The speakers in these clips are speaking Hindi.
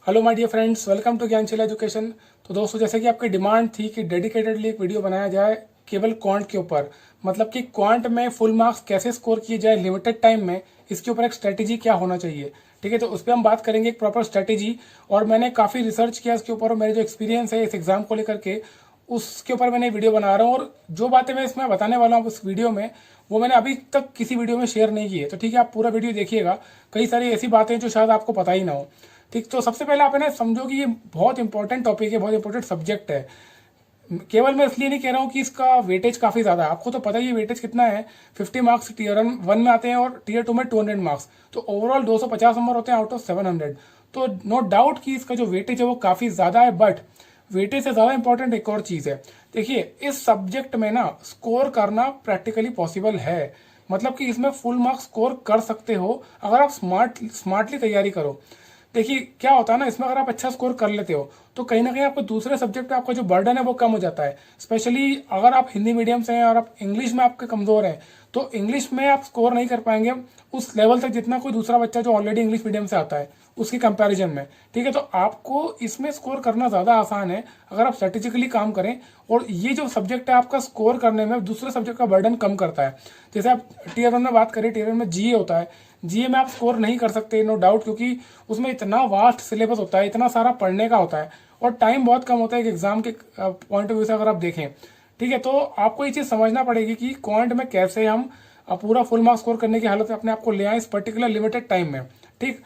Hello my dear friends, welcome to Gyansheel education. तो दोस्तों, जैसे कि आपकी डिमांड थी कि डेडिकेटेडली एक वीडियो बनाया जाए केवल क्वांट के ऊपर, मतलब कि क्वांट में फुल मार्क्स कैसे स्कोर किए जाए लिमिटेड टाइम में, इसके ऊपर एक स्ट्रेटेजी क्या होना चाहिए। ठीक है, तो उस पर हम बात करेंगे एक प्रॉपर स्ट्रेटेजी। और मैंने काफ़ी रिसर्च किया इसके ऊपर और मेरे जो एक्सपीरियंस है इस एग्जाम को लेकर के, उसके ऊपर मैंने वीडियो बना रहा हूँ। और जो बातें मैं इसमें बताने वाला हूँ उस वीडियो में, वो मैंने अभी तक किसी वीडियो में शेयर नहीं की है। तो ठीक है, आप पूरा वीडियो देखिएगा। कई सारी ऐसी बातें जो शायद आपको पता ही ना हो। ठीक, तो सबसे पहले आप ना समझो कि ये बहुत इंपॉर्टेंट टॉपिक है, बहुत इंपॉर्टेंट सब्जेक्ट है। केवल मैं इसलिए नहीं कह रहा हूँ कि इसका वेटेज काफ़ी ज़्यादा है। आपको तो पता ही है वेटेज कितना है। 50 मार्क्स टीयर वन में आते हैं और टीयर टू में 200 मार्क्स, तो ओवरऑल 250 नंबर होते हैं आउट ऑफ 700। तो नो डाउट कि इसका जो वेटेज है वो काफ़ी ज़्यादा है। बट वेटेज से ज़्यादा इंपॉर्टेंट एक और चीज़ है। देखिए, इस सब्जेक्ट में ना स्कोर करना प्रैक्टिकली पॉसिबल है। मतलब कि इसमें फुल मार्क्स स्कोर कर सकते हो अगर आप स्मार्टली तैयारी करो। देखिए क्या होता है ना, इसमें अगर आप अच्छा स्कोर कर लेते हो तो कहीं ना कहीं आपको दूसरे सब्जेक्ट पे आपका जो बर्डन है वो कम हो जाता है। स्पेशली अगर आप हिंदी मीडियम से हैं और आप इंग्लिश में आपके कमज़ोर हैं, तो इंग्लिश में आप स्कोर नहीं कर पाएंगे उस लेवल तक जितना कोई दूसरा बच्चा जो ऑलरेडी इंग्लिश मीडियम से आता है उसकी कंपैरिजन में। ठीक है, तो आपको इसमें स्कोर करना ज़्यादा आसान है अगर आप स्ट्रेटेजिकली काम करें। और ये जो सब्जेक्ट है आपका स्कोर करने में दूसरे सब्जेक्ट का बर्डन कम करता है। जैसे आप टीयर वन में बात करें, टीयर वन में जीए होता है। जीए में आप स्कोर नहीं कर सकते, नो डाउट, क्योंकि उसमें इतना वास्ट सिलेबस होता है, इतना सारा पढ़ने का होता है और टाइम बहुत कम होता है एक एग्जाम के पॉइंट ऑफ व्यू से अगर आप देखें। ठीक है, तो आपको ये चीज़ समझना पड़ेगी कि क्वांट में कैसे हम पूरा फुल मार्क्स स्कोर करने की हालत में अपने आप को ले आए इस पर्टिकुलर लिमिटेड टाइम में। ठीक,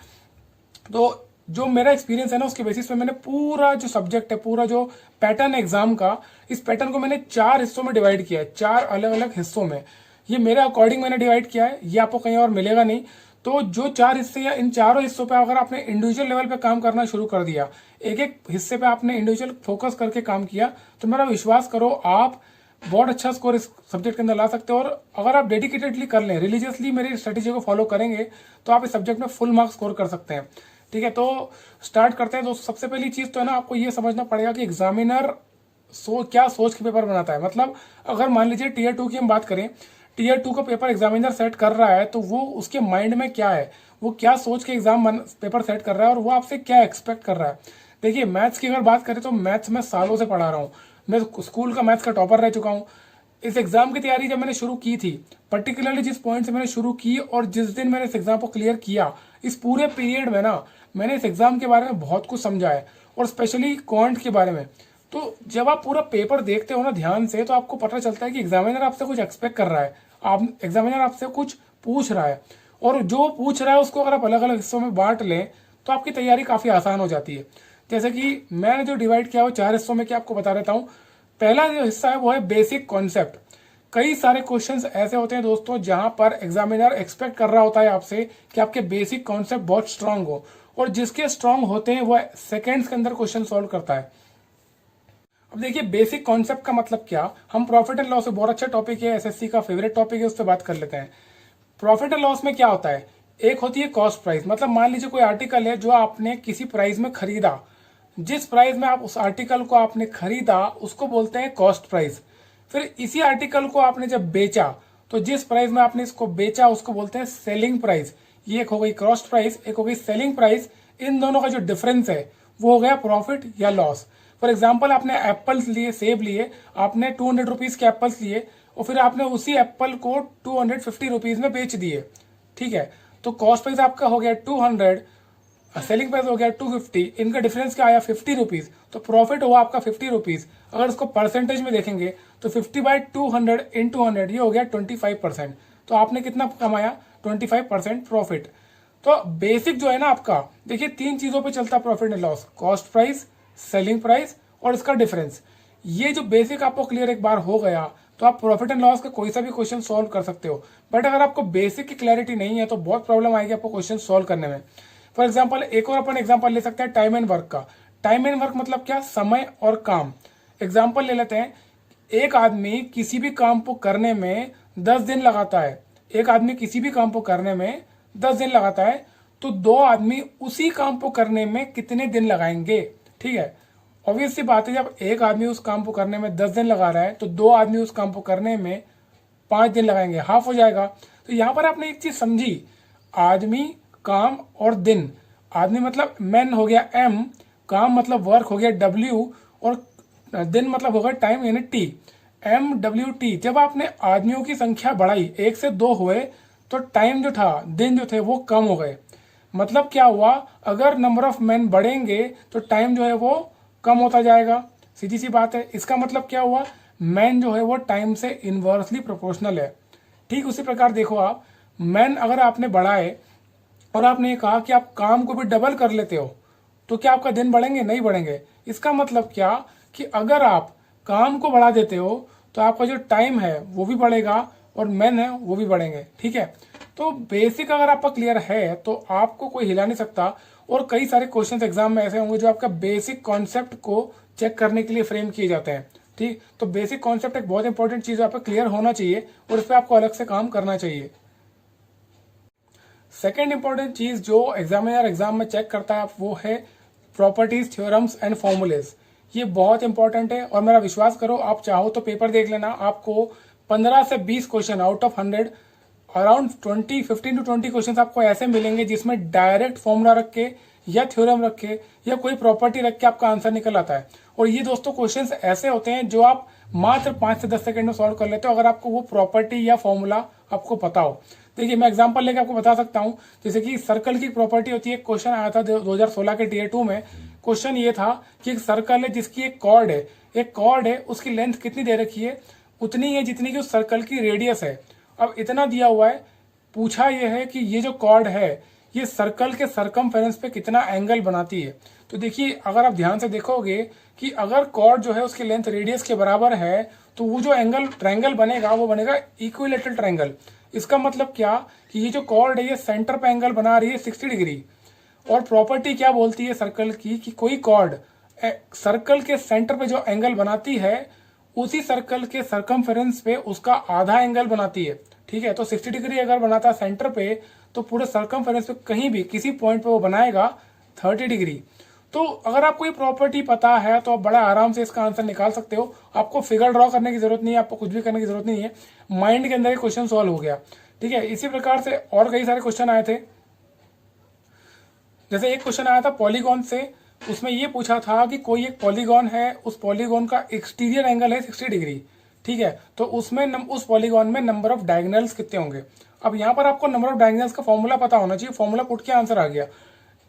तो जो मेरा एक्सपीरियंस है ना उसके बेसिस पे मैंने पूरा जो सब्जेक्ट है, पूरा जो पैटर्न है एग्जाम का, इस पैटर्न को मैंने 4 हिस्सों में डिवाइड किया है, 4 अलग अलग हिस्सों में। ये मेरे अकॉर्डिंग मैंने डिवाइड किया है, ये आपको कहीं और मिलेगा नहीं। तो जो 4 हिस्से या इन चारों हिस्सों पे अगर आपने इंडिविजुअल लेवल पे काम करना शुरू कर दिया, एक एक हिस्से पे आपने इंडिविजुअल फोकस करके काम किया, तो मेरा विश्वास करो आप बहुत अच्छा स्कोर इस सब्जेक्ट के अंदर ला सकते हो। और अगर आप डेडिकेटेडली कर लें, रिलीजियसली मेरी स्ट्रेटेजी को फॉलो करेंगे, तो आप इस सब्जेक्ट में फुल मार्क्स स्कोर कर सकते हैं। ठीक है, तो स्टार्ट करते हैं दोस्तों। सबसे पहली चीज़ तो है ना, आपको ये समझना पड़ेगा कि एग्जामिनर क्या सोच के पेपर बनाता है। मतलब अगर मान लीजिए टीयर टू की हम बात करें, टीयर टू का पेपर एग्जामिनर सेट कर रहा है, तो वो उसके माइंड में क्या है, वो क्या सोच के पेपर सेट कर रहा है और वो आपसे क्या एक्सपेक्ट कर रहा है। देखिए, मैथ्स की अगर बात करें तो मैथ्स में सालों से पढ़ा रहा हूँ। मैं स्कूल का मैथ्स का टॉपर रह चुका हूँ। इस एग्जाम की तैयारी जब मैंने शुरू की थी, पर्टिकुलरली जिस पॉइंट से मैंने शुरू की और जिस दिन मैंने इस एग्जाम को क्लियर किया, इस पूरे पीरियड में ना मैंने इस एग्जाम के बारे में बहुत कुछ समझा है और स्पेशली क्वांट के बारे में। तो जब आप पूरा पेपर देखते हो ना ध्यान से, तो आपको पता चलता है कि एग्जामिनर आपसे कुछ एक्सपेक्ट कर रहा है, आप एग्जामिनर आपसे कुछ पूछ रहा है। और जो पूछ रहा है उसको अगर आप अलग अलग हिस्सों में बांट लें तो आपकी तैयारी काफ़ी आसान हो जाती है। जैसे कि मैंने जो डिवाइड किया वो 4 हिस्सों में, क्या आपको बता देता हूँ। पहला जो हिस्सा है वो है बेसिक कॉन्सेप्ट। कई सारे क्वेश्चंस ऐसे होते हैं दोस्तों जहां पर एग्जामिनर एक्सपेक्ट कर रहा होता है आपसे कि आपके बेसिक कॉन्सेप्ट बहुत स्ट्रांग हो, और जिसके स्ट्रांग होते हैं वो सेकंड्स के अंदर क्वेश्चन सॉल्व करता है। अब देखिए, बेसिक कॉन्सेप्ट का मतलब क्या, हम प्रॉफिट एंड लॉस, बहुत अच्छा टॉपिक है, एसएससी का फेवरेट टॉपिक है, उस पर बात कर लेते हैं। प्रॉफिट एंड लॉस में क्या होता है, एक होती है कॉस्ट प्राइस। मतलब मान लीजिए कोई आर्टिकल है जो आपने किसी प्राइस में खरीदा, जिस प्राइस में आप उस आर्टिकल को आपने खरीदा उसको बोलते हैं कॉस्ट प्राइस। फिर इसी आर्टिकल को आपने जब बेचा, तो जिस प्राइस में आपने इसको बेचा उसको बोलते हैं सेलिंग प्राइस। ये एक हो गई कॉस्ट प्राइस, एक हो गई सेलिंग प्राइस। इन दोनों का जो डिफरेंस है वो हो गया प्रॉफिट या लॉस। फॉर एग्जाम्पल, आपने एप्पल्स लिए, सेब लिए, आपने 200 रुपीज के एप्पल्स लिए और फिर आपने उसी एप्पल को 250 रुपीज में बेच दिए। ठीक है, तो कॉस्ट प्राइस आपका हो गया 200, सेलिंग प्राइस हो गया 250, इनका डिफरेंस क्या आया 50 रुपीज, तो प्रॉफिट हुआ आपका 50 रुपीज। अगर इसको परसेंटेज में देखेंगे तो 50/200 इन 200, ये हो गया 25%। तो आपने कितना कमाया, 25% प्रॉफिट। तो बेसिक जो है ना आपका, देखिए 3 चीजों पे चलता है profit and loss, cost price, selling price और इसका डिफरेंस। ये जो बेसिक आपको क्लियर एक बार हो गया तो आप प्रॉफिट एंड लॉस का कोई सा भी क्वेश्चन सॉल्व कर सकते हो। बट अगर आपको बेसिक की क्लैरिटी नहीं है तो बहुत प्रॉब्लम आएगी आपको क्वेश्चन सॉल्व करने में। फॉर एग्जाम्पल, एक और अपन एग्जाम्पल ले सकते हैं टाइम एंड वर्क का। टाइम एंड वर्क मतलब क्या, समय और काम। एग्जाम्पल ले लेते हैं, एक आदमी किसी भी काम को करने में 10 दिन लगाता है, एक आदमी किसी भी काम को करने में 10 दिन लगाता है, तो 2 आदमी उसी काम को करने में कितने दिन लगाएंगे। ठीक है, ऑब्वियस सी बात है, जब एक आदमी उस काम को करने में 10 दिन लगा रहा है तो 2 आदमी उस काम को करने में 5 दिन लगाएंगे, हाफ हो जाएगा। तो यहां पर आपने एक चीज समझी, आदमी, काम और दिन, आदमी मतलब मैन हो गया M, काम मतलब वर्क हो गया W, और दिन मतलब होगा टाइम यानी T, MWT। जब आपने आदमियों की संख्या बढ़ाई, 1 से 2 हुए, तो टाइम जो था, दिन जो थे वो कम हो गए। मतलब क्या हुआ, अगर नंबर ऑफ मैन बढ़ेंगे तो टाइम जो है वो कम होता जाएगा, सीधी सी बात है। इसका मतलब क्या हुआ, मैन जो है वो टाइम से इन्वर्सली प्रोपोर्शनल है। ठीक उसी प्रकार देखो आप, मैन अगर आपने बढ़ाए और आपने ये कहा कि आप काम को भी डबल कर लेते हो, तो क्या आपका दिन बढ़ेंगे? नहीं बढ़ेंगे। इसका मतलब क्या कि अगर आप काम को बढ़ा देते हो तो आपका जो टाइम है वो भी बढ़ेगा और मैन है वो भी बढ़ेंगे। ठीक है, तो बेसिक अगर आपका क्लियर है तो आपको कोई हिला नहीं सकता। और कई सारे क्वेश्चंस एग्जाम में ऐसे होंगे जो आपका बेसिक कॉन्सेप्ट को चेक करने के लिए फ्रेम किए जाते हैं। ठीक, तो बेसिक कॉन्सेप्ट एक बहुत इंपॉर्टेंट चीज आपका क्लियर होना चाहिए और इस पर आपको अलग से काम करना चाहिए। सेकेंड इंपॉर्टेंट चीज जो एग्जामिनर एग्जाम में चेक करता है वो है प्रॉपर्टीज, थ्योरम्स एंड फॉर्मूलेज। ये बहुत इंपॉर्टेंट है और मेरा विश्वास करो, आप चाहो तो पेपर देख लेना, आपको 15 से 20 question out of 100, around 15 to 20 question आपको ऐसे मिलेंगे जिसमें डायरेक्ट फॉर्मूला रख के या थ्योरम रख के या कोई प्रॉपर्टी रख के आपका आंसर निकल आता है। और ये दोस्तों क्वेश्चंस ऐसे होते हैं जो आप मात्र 5 से 10 सेकंड में सॉल्व कर लेते हो, अगर आपको वो प्रॉपर्टी या फॉर्मूला आपको पता हो। देखिए मैं एग्जांपल लेके आपको बता सकता हूं, जैसे कि सर्कल की प्रॉपर्टी होती है। क्वेश्चन आया था 2016 के टीयर 2 में। क्वेश्चन ये था कि एक सर्कल है जिसकी एक कॉर्ड है, उसकी लेंथ कितनी दे रखी है, उतनी है जितनी कि उस सर्कल की रेडियस है। अब इतना दिया हुआ है, पूछा यह है कि ये जो कॉर्ड है ये सर्कल के सरकमफेरेंस पे कितना एंगल बनाती है। तो देखिए अगर आप ध्यान से देखोगे कि अगर कॉर्ड जो है उसकी लेंथ रेडियस के बराबर है तो वो जो एंगल ट्रायंगल बनेगा वो बनेगा इक्विलेटरल ट्रायंगल। इसका मतलब क्या कि ये जो कॉर्ड है ये सेंटर पे एंगल बना रही है 60 डिग्री। और प्रॉपर्टी क्या बोलती है सर्कल की कि कोई कॉर्ड सर्कल के सेंटर पे जो एंगल बनाती है उसी सर्कल के सरकमफेरेंस पे उसका आधा एंगल बनाती है। ठीक है, तो 60 डिग्री अगर बनाता है सेंटर पे तो पूरे सरकमफेरेंस पे कहीं भी किसी पॉइंट पे वो बनाएगा 30 डिग्री। तो अगर आपको ये प्रॉपर्टी पता है तो आप बड़ा आराम से इसका आंसर निकाल सकते हो। आपको फिगर ड्रॉ करने की जरूरत नहीं है, आपको कुछ भी करने की जरूरत नहीं है, माइंड के अंदर ये क्वेश्चन सॉल्व हो गया। ठीक है, इसी प्रकार से और कई सारे क्वेश्चन आए थे। जैसे एक क्वेश्चन आया था पॉलीगॉन से, उसमें ये पूछा था कि कोई एक पॉलीगॉन है, उस पॉलीगॉन का एक्सटीरियर एंगल है 60 डिग्री। ठीक है, तो उसमें उस पॉलीगॉन में नंबर ऑफ डायगोनल्स कितने होंगे। अब यहाँ पर आपको नंबर ऑफ डायगोनल्स का फॉर्मूला पता होना चाहिए, फॉर्मूला पुट के आंसर आ गया।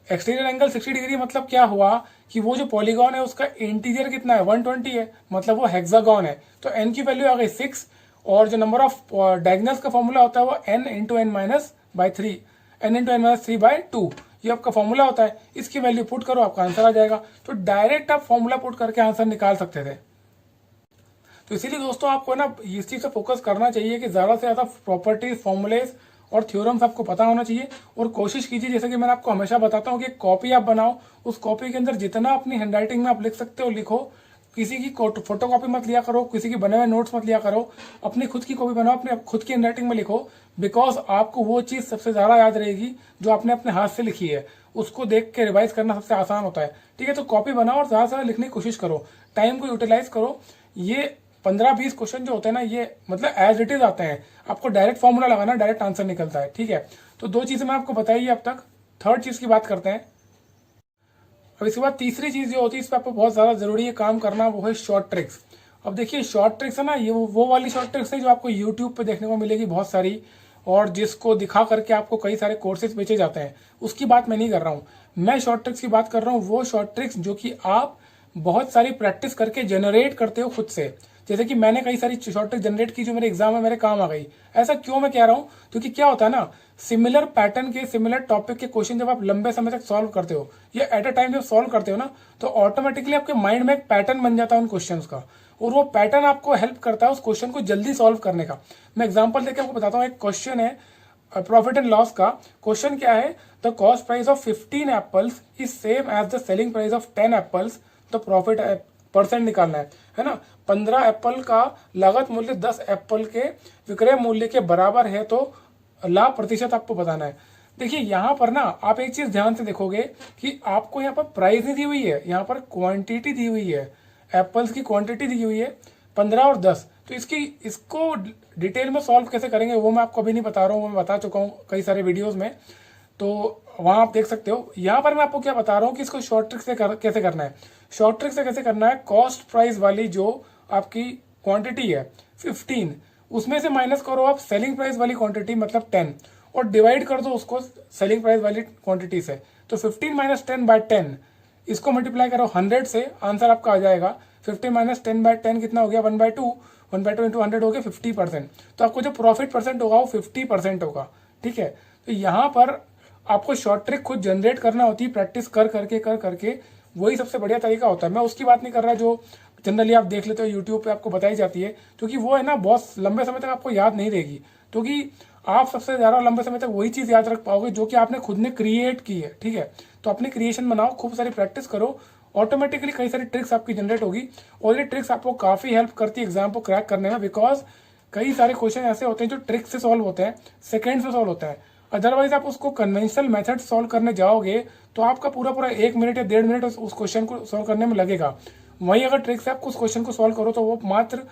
एक्सटीरियर एंगल 60 डिग्री मतलब क्या हुआ कि वो जो पॉलीगॉन है उसका इंटीरियर कितना है 120 है, मतलब वो हेक्सागॉन है। तो एन की वैल्यू आ गई 6 और जो नंबर ऑफ डायगोनल्स का फॉर्मूला होता है वो n into n minus by 3, n into n minus 3/2, ये आपका फॉर्मूला होता है। इसकी वैल्यू पुट करो आपका आंसर आ जाएगा। तो डायरेक्ट आप फॉर्मूला पुट करके आंसर निकाल सकते थे। तो इसीलिए दोस्तों आपको ना इस चीज से फोकस करना चाहिए कि ज्यादा से ज्यादा प्रॉपर्टीज, फॉर्मूलेज और थ्योरम्स आपको पता होना चाहिए। और कोशिश कीजिए, जैसे कि मैंने आपको हमेशा बताता हूँ कि कॉपी आप बनाओ, उस कॉपी के अंदर जितना अपनी हैंडराइटिंग में आप लिख सकते हो लिखो। किसी की फोटो कॉपी मत लिया करो, किसी के बने हुए नोट्स मत लिया करो, अपनी खुद की कॉपी बनाओ, अपने खुद की हैंडराइटिंग में लिखो। बिकॉज आपको वो चीज सबसे ज्यादा याद रहेगी जो आपने अपने हाथ से लिखी है, उसको देख के रिवाइज करना सबसे आसान होता है। ठीक है, तो कॉपी बनाओ और ज्यादा से ज्यादा लिखने की कोशिश करो, टाइम को यूटिलाइज करो। ये 15-20 क्वेश्चन जो होते हैं ना, ये मतलब एज इट इज आते हैं, आपको डायरेक्ट फॉर्मूला लगाना, डायरेक्ट आंसर निकलता है। ठीक है, तो 2 चीजें मैं आपको बताई अब तक। थर्ड चीज की बात करते हैं। अब इसके बाद तीसरी चीज जो होती है, इस पर आपको बहुत ज्यादा जरूरी है काम करना, वो है शॉर्ट ट्रिक्स। अब देखिए शॉर्ट ट्रिक्स है ना, ये वो वाली शॉर्ट ट्रिक्स है जो आपको यूट्यूब पे देखने को मिलेगी बहुत सारी, और जिसको दिखा करके आपको कई सारे कोर्सेज बेचे जाते हैं, उसकी बात मैं नहीं कर रहा हूँ। मैं शॉर्ट ट्रिक्स की बात कर रहा हूँ, वो शॉर्ट ट्रिक्स जो कि आप बहुत सारी प्रैक्टिस करके जनरेट करते हो खुद से। जैसे कि मैंने कई सारी शॉर्ट ट्रिक जनरेट की जो मेरे एग्जाम में मेरे काम आ गई। ऐसा क्यों मैं कह रहा हूँ, क्योंकि क्या होता है ना, सिमिलर पैटर्न के, सिमिलर टॉपिक के क्वेश्चन जब आप लंबे समय तक सॉल्व करते हो या एट अ टाइम जब सॉल्व करते हो ना, तो ऑटोमेटिकली आपके माइंड में एक पैटर्न बन जाता है उन क्वेश्चंस का, और वो पैटर्न आपको हेल्प करता है उस क्वेश्चन को जल्दी सॉल्व करने का। मैं एग्जाम्पल देकर आपको बताता हूँ। एक क्वेश्चन है प्रॉफिट एंड लॉस का। क्वेश्चन क्या है, the cost price of 15 apples is same as the selling price of 10 apples, तो प्रॉफिट परसेंट निकालना है ना। 15 एप्पल का लागत मूल्य 10 एप्पल के विक्रय मूल्य के बराबर है, तो लाभ प्रतिशत आपको बताना है। देखिए यहाँ पर ना आप एक चीज ध्यान से देखोगे कि आपको यहाँ पर प्राइस नहीं दी हुई है, यहाँ पर क्वांटिटी दी हुई है, एप्पल्स की क्वांटिटी दी हुई है 15 और 10। तो इसको डिटेल में सॉल्व कैसे करेंगे वो मैं आपको अभी नहीं बता रहा हूँ, वो मैं बता चुका हूँ कई सारे वीडियोज में। तो वहाँ आप देख सकते हो। यहाँ पर मैं आपको क्या बता रहा हूँ कि इसको शॉर्ट ट्रिक से कैसे करना है। शॉर्ट ट्रिक से कैसे करना है, कॉस्ट प्राइस वाली जो आपकी क्वांटिटी है 15, उसमें से माइनस करो आप सेलिंग प्राइस वाली क्वांटिटी मतलब 10, और डिवाइड कर दो उसको सेलिंग प्राइस वाली क्वांटिटी से। तो 15 माइनस 10 बाय 10, इसको मल्टीप्लाई करो 100 से, आंसर आपका आ जाएगा 15 माइनस 10 बाय 10 कितना हो गया 1/2, 1/2 इंटू 100 हो गया 50%। तो आपको जो प्रॉफिट परसेंट होगा वो 50% होगा। ठीक है, तो यहाँ पर आपको शॉर्ट ट्रिक खुद जनरेट करना होती है, प्रैक्टिस कर करके वही सबसे बढ़िया तरीका होता है। मैं उसकी बात नहीं कर रहा जो जनरली आप देख लेते हो यूट्यूब पे आपको बताई जाती है, क्योंकि वो है ना बहुत लंबे समय तक आपको याद नहीं रहेगी, क्योंकि आप सबसे ज़्यादा लंबे समय तक वही चीज़ याद रख पाओगे जो कि आपने खुद ने क्रिएट की है। ठीक है, तो अपनी क्रिएशन बनाओ, खूब सारी प्रैक्टिस करो, ऑटोमेटिकली कई सारी ट्रिक्स आपकी जनरेट होगी, और ये ट्रिक्स आपको काफ़ी हेल्प करती है एग्जाम को क्रैक करने में, बिकॉज कई सारे क्वेश्चन ऐसे होते हैं जो ट्रिक से सॉल्व होते हैं, सेकेंड्स में सॉल्व होता है। अदरवाइज आप उसको कन्वेंशनल मेथड सॉल्व करने जाओगे तो आपका पूरा 1 मिनट या 1.5 मिनट उस क्वेश्चन को सॉल्व करने में लगेगा। वहीं अगर ट्रिक से आप उस क्वेश्चन को सॉल्व करो तो वो मात्र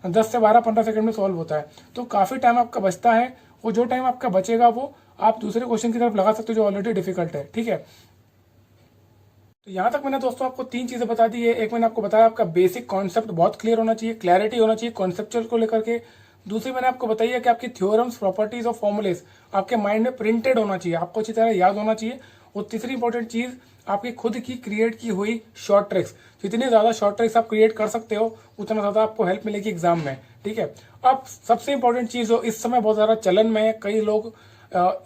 10 से 12-15 सेकंड में सॉल्व होता है। तो काफ़ी टाइम आपका बचता है, वो जो टाइम आपका बचेगा वो आप दूसरे क्वेश्चन की तरफ लगा सकते हो जो ऑलरेडी डिफिकल्ट है। ठीक है, तो यहाँ तक मैंने दोस्तों आपको 3 चीज़ें बता दी है। एक मैंने आपको बताया आपका बेसिक कॉन्सेप्ट बहुत क्लियर होना चाहिए, क्लैरिटी होना चाहिए कॉन्सेप्चुअल को लेकर के। दूसरी मैंने आपको बताई है कि आपकी थ्योरम्स, प्रॉपर्टीज और फॉर्मुलेस आपके माइंड में प्रिंटेड होना चाहिए, आपको अच्छी तरह याद होना चाहिए। और तीसरी इंपॉर्टेंट चीज़ आपकी खुद की क्रिएट की हुई शॉर्ट ट्रिक्स, जितनी ज़्यादा शॉर्ट ट्रिक्स आप क्रिएट कर सकते हो उतना ज़्यादा आपको हेल्प मिलेगी एग्जाम में। ठीक है, अब सबसे इंपॉर्टेंट चीज़ जो इस समय बहुत ज़्यादा चलन में है, कई लोग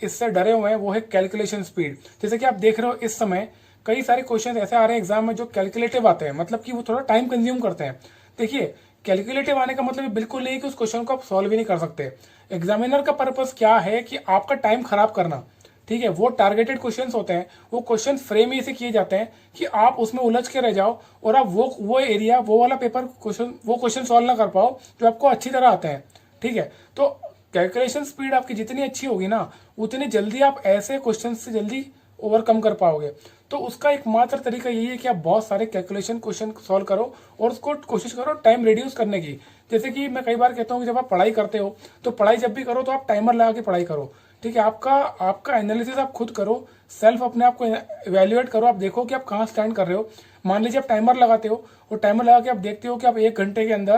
इससे डरे हुए हैं, वो है कैलकुलेशन स्पीड। जैसे कि आप देख रहे हो इस समय कई सारे क्वेश्चन ऐसे आ रहे हैं एग्जाम में जो कैलकुलेटिव आते हैं, मतलब कि वो थोड़ा टाइम कंज्यूम करते हैं। देखिए, कैलकुलेटिव आने का मतलब बिल्कुल नहीं कि उस क्वेश्चन को आप सॉल्व ही नहीं कर सकते। एग्जामिनर का पर्पस क्या है कि आपका टाइम खराब करना। ठीक है, वो टारगेटेड क्वेश्चंस होते हैं, वो क्वेश्चन फ्रेम ही ऐसे किए जाते हैं कि आप उसमें उलझ के रह जाओ और आप वो एरिया, वो वाला पेपर क्वेश्चन सॉल्व ना कर पाओ जो आपको अच्छी तरह आते हैं। ठीक है, तो कैलकुलेशन स्पीड आपकी जितनी अच्छी होगी ना, उतनी जल्दी आप ऐसे क्वेश्चन से जल्दी ओवरकम कर पाओगे। तो उसका एकमात्र तरीका यही है कि आप बहुत सारे कैलकुलेशन क्वेश्चन सॉल्व करो और उसको कोशिश करो टाइम रिड्यूस करने की। जैसे कि मैं कई बार कहता हूँ कि जब आप पढ़ाई करते हो तो पढ़ाई जब भी करो तो आप टाइमर लगा के पढ़ाई करो। ठीक है, आपका एनालिसिस आप खुद करो, सेल्फ अपने आप को इवेल्युएट करो, आप देखो कि आप कहाँ स्टैंड कर रहे हो। मान लीजिए आप टाइमर लगाते हो और टाइमर लगा के आप देखते हो कि आप 1 घंटे के अंदर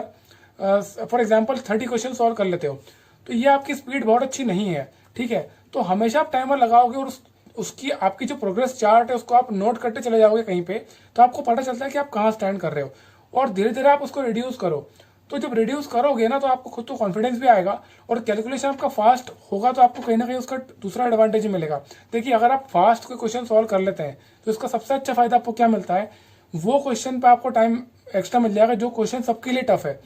फॉर एग्जाम्पल 30 क्वेश्चन सॉल्व कर लेते हो, तो ये आपकी स्पीड बहुत अच्छी नहीं है। ठीक है, तो हमेशा आप टाइमर लगाओगे और उसकी आपकी जो प्रोग्रेस चार्ट है उसको आप नोट करते चले जाओगे कहीं पे, तो आपको पता चलता है कि आप कहाँ स्टैंड कर रहे हो, और धीरे धीरे आप उसको रिड्यूस करो। तो जब रिड्यूस करोगे ना तो आपको खुद तो कॉन्फिडेंस भी आएगा और कैलकुलेशन आपका फास्ट होगा, तो आपको कहीं ना कहीं उसका दूसरा एडवांटेज मिलेगा। देखिए, अगर आप फास्ट कोई क्वेश्चन सॉल्व कर लेते हैं तो इसका सबसे अच्छा फायदा आपको क्या मिलता है, वो क्वेश्चन पे आपको टाइम एक्स्ट्रा मिल जाएगा जो क्वेश्चन सबके लिए टफ है।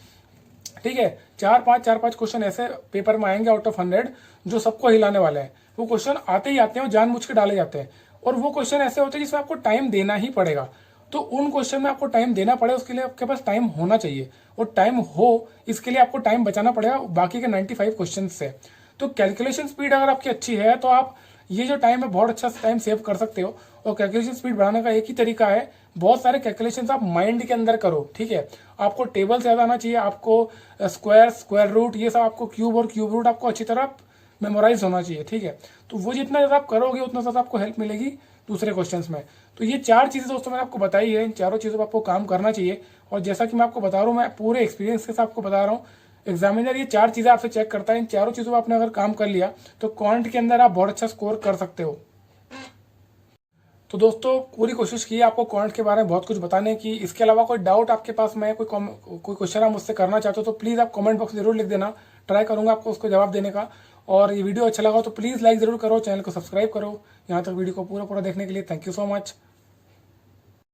ठीक है, 4-5 क्वेश्चन ऐसे पेपर में आएंगे आउट ऑफ 100 जो सबको हिलाने वाले हैं। वो क्वेश्चन आते ही आते हैं और जानबूझ के डाले जाते हैं, और वो क्वेश्चन ऐसे होते हैं जिसमें आपको टाइम देना ही पड़ेगा। तो उन क्वेश्चन में आपको टाइम देना पड़े उसके लिए आपके पास टाइम होना चाहिए, और टाइम हो इसके लिए आपको टाइम बचाना पड़ेगा बाकी के 95 क्वेश्चन से। तो कैलकुलेशन स्पीड अगर आपकी अच्छी है तो आप ये जो टाइम है बहुत अच्छा टाइम सेव कर सकते हो। और कैलकुलेशन स्पीड बढ़ाने का एक ही तरीका है, बहुत सारे कैलकुलेशंस आप माइंड के अंदर करो। ठीक है, आपको टेबल से याद आना चाहिए, आपको स्क्वायर रूट, ये सब आपको क्यूब और क्यूब रूट आपको अच्छी तरह मेमोराइज होना चाहिए। ठीक है, तो वो जितना ज़्यादा आप करोगे उतना ज़्यादा आपको हेल्प मिलेगी दूसरे क्वेश्चंस में। तो ये 4 चीज़ें दोस्तों मैंने आपको बताई है, इन चारों चीज़ों पर आपको काम करना चाहिए। और जैसा कि मैं आपको बता रहा हूँ, मैं पूरे एक्सपीरियंस के साथ आपको बता रहा हूँ, एग्जामिनर ये 4 चीज़ें आपसे चेक करता है, इन चारों चीज़ों पर आपने अगर काम कर लिया तो क्वांट के अंदर आप बहुत अच्छा स्कोर कर सकते हो। तो दोस्तों पूरी कोशिश की है आपको क्वांट के बारे में बहुत कुछ बताने की। इसके अलावा कोई डाउट आपके पास में कोई क्वेश्चन आप मुझसे करना चाहते हो तो प्लीज़ आप कमेंट बॉक्स में जरूर लिख देना, ट्राई करूंगा आपको उसको जवाब देने का। और ये वीडियो अच्छा लगा तो प्लीज़ लाइक ज़रूर करो, चैनल को सब्सक्राइब करो। यहाँ तक वीडियो को पूरा देखने के लिए थैंक यू सो मच।